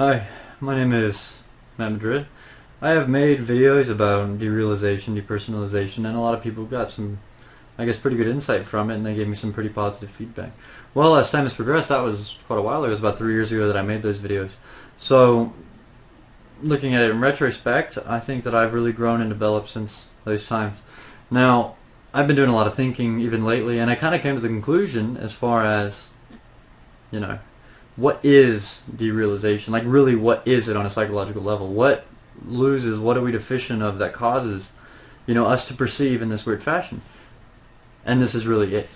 Hi, my name is MADRID. I have made videos about derealization, depersonalization, and a lot of people got some, I guess, pretty good insight from it, and they gave me some pretty positive feedback. Well, as time has progressed, that was quite a while ago. It was about 3 years ago that I made those videos. So, looking at it in retrospect, I think that I've really grown and developed since those times. Now, I've been doing a lot of thinking even lately, and I kind of came to the conclusion as far as, what is derealization? Like, really, what is it on a psychological level? What loses, what are we deficient of that causes, us to perceive in this weird fashion? And this is really it.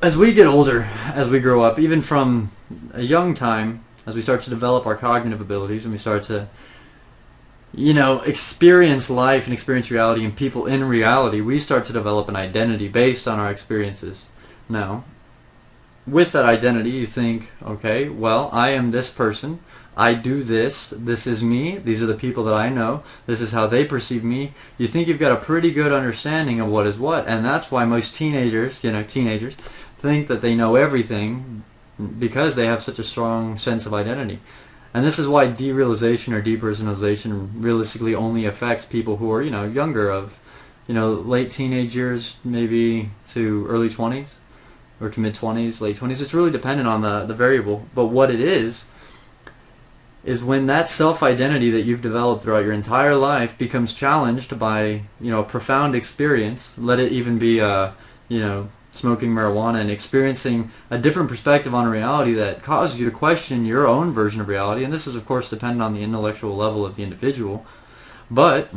As we get older, as we grow up, even from a young time, as we start to develop our cognitive abilities and we start to, experience life and experience reality and people in reality, we start to develop an identity based on our experiences. Now, with that identity, you think, okay, well, I am this person, I do this, this is me, these are the people that I know, this is how they perceive me. You think you've got a pretty good understanding of what is what, and that's why most teenagers think that they know everything because they have such a strong sense of identity. And this is why derealization or depersonalization realistically only affects people who are, younger of, late teenage years, maybe to early 20s. Or to mid-20s, late 20s. It's really dependent on the variable. But what it is when that self-identity that you've developed throughout your entire life becomes challenged by, a profound experience. Let it even be, smoking marijuana and experiencing a different perspective on reality that causes you to question your own version of reality. And this is, of course, dependent on the intellectual level of the individual. But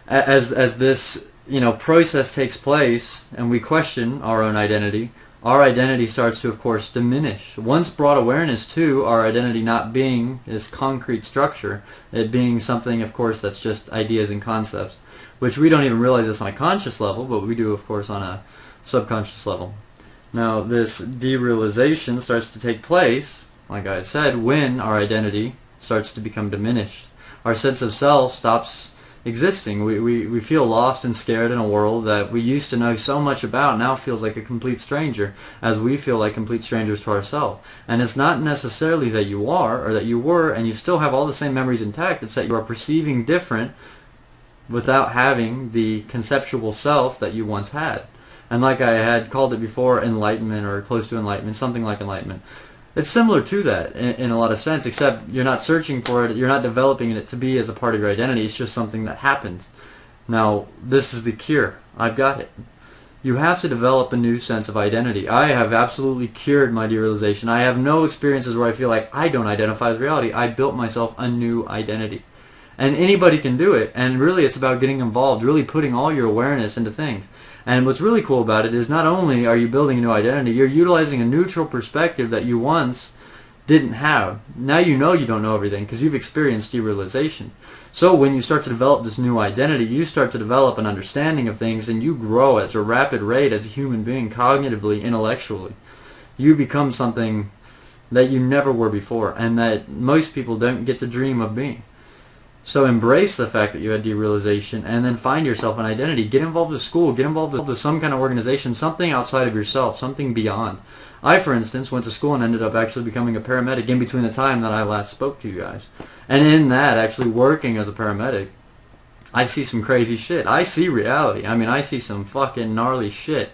as this process takes place and we question our own identity, our identity starts to, of course, diminish. Once brought awareness to our identity not being this concrete structure, it being something, of course, that's just ideas and concepts, which we don't even realize this on a conscious level, but we do, of course, on a subconscious level. Now, this derealization starts to take place, like I had said, when our identity starts to become diminished. Our sense of self stops existing. We feel lost and scared in a world that we used to know so much about now feels like a complete stranger, as we feel like complete strangers to ourselves. And it's not necessarily that you are or that you were and you still have all the same memories intact. It's that you are perceiving different without having the conceptual self that you once had. And like I had called it before, enlightenment or close to enlightenment, something like enlightenment. It's similar to that in a lot of sense, except you're not searching for it, you're not developing it to be as a part of your identity, it's just something that happens. Now, this is the cure. I've got it. You have to develop a new sense of identity. I have absolutely cured my derealization. I have no experiences where I feel like I don't identify with reality. I built myself a new identity. And anybody can do it, and really it's about getting involved, really putting all your awareness into things. And what's really cool about it is not only are you building a new identity, you're utilizing a neutral perspective that you once didn't have. Now you know you don't know everything because you've experienced derealization. So when you start to develop this new identity, you start to develop an understanding of things and you grow at a rapid rate as a human being, cognitively, intellectually. You become something that you never were before and that most people don't get to dream of being. So embrace the fact that you had derealization and then find yourself an identity. Get involved with school. Get involved with some kind of organization, something outside of yourself, something beyond. I, for instance, went to school and ended up actually becoming a paramedic in between the time that I last spoke to you guys. And in that, actually working as a paramedic, I see some crazy shit. I see reality. I mean, I see some fucking gnarly shit.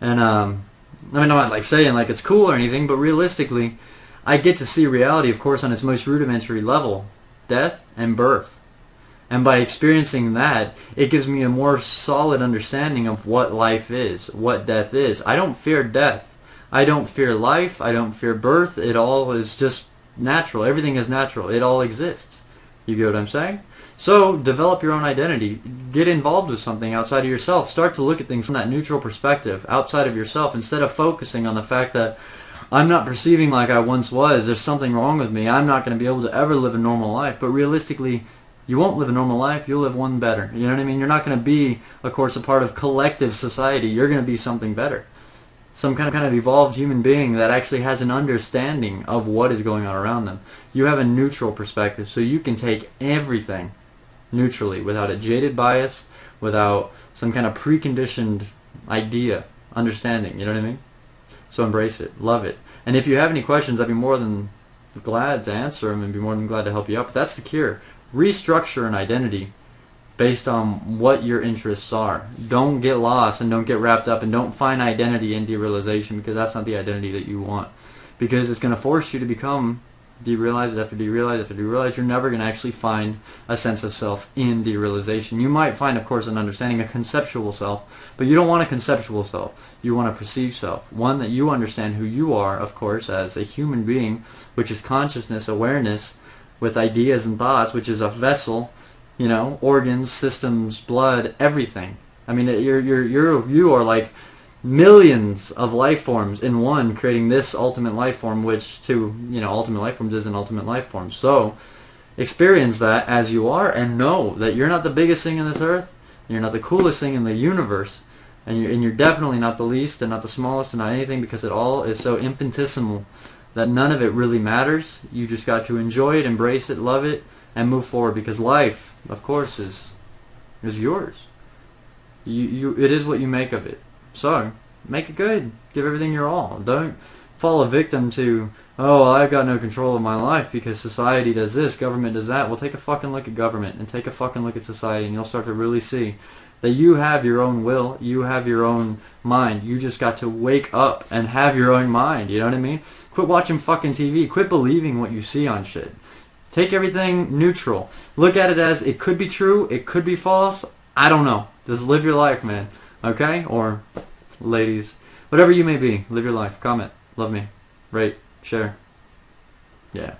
And, I'm not like saying like it's cool or anything, but realistically, I get to see reality, of course, on its most rudimentary level. Death and birth. And by experiencing that, it gives me a more solid understanding of what life is, what death is. I don't fear death. I don't fear life. I don't fear birth. It all is just natural. Everything is natural. It all exists. You get what I'm saying? So develop your own identity. Get involved with something outside of yourself. Start to look at things from that neutral perspective, outside of yourself, instead of focusing on the fact that I'm not perceiving like I once was. There's something wrong with me. I'm not going to be able to ever live a normal life. But realistically, you won't live a normal life. You'll live one better. You know what I mean? You're not going to be, of course, a part of collective society. You're going to be something better. Some kind of evolved human being that actually has an understanding of what is going on around them. You have a neutral perspective, so you can take everything neutrally without a jaded bias, without some kind of preconditioned idea, understanding. You know what I mean? So embrace it. Love it. And if you have any questions, I'd be more than glad to answer them and be more than glad to help you out. But that's the cure. Restructure an identity based on what your interests are. Don't get lost and don't get wrapped up and don't find identity in derealization, because that's not the identity that you want. Because it's going to force you to become derealized after derealized after derealized. You're never going to actually find a sense of self in derealization. You might find, of course, an understanding, a conceptual self, but you don't want a conceptual self. You want a perceived self. One that you understand who you are, of course, as a human being, which is consciousness, awareness, with ideas and thoughts, which is a vessel, you know, organs, systems, blood, everything. I mean, you are like millions of life forms in one, creating this ultimate life form, which ultimate life forms is an ultimate life form. So experience that as you are, and know that you're not the biggest thing in this earth, you're not the coolest thing in the universe, and you're definitely not the least and not the smallest and not anything, because it all is so infinitesimal that none of it really matters. You just got to enjoy it, embrace it, love it, and move forward, because life, of course, is yours. It is what you make of it. So, make it good. Give everything your all. Don't fall a victim to, oh, I've got no control of my life because society does this, government does that. Well, take a fucking look at government and take a fucking look at society, and you'll start to really see that you have your own will, you have your own mind. You just got to wake up and have your own mind, you know what I mean? Quit watching fucking TV. Quit believing what you see on shit. Take everything neutral. Look at it as it could be true, it could be false. I don't know. Just live your life, man. Okay? Or ladies. Whatever you may be. Live your life. Comment. Love me. Rate. Share. Yeah.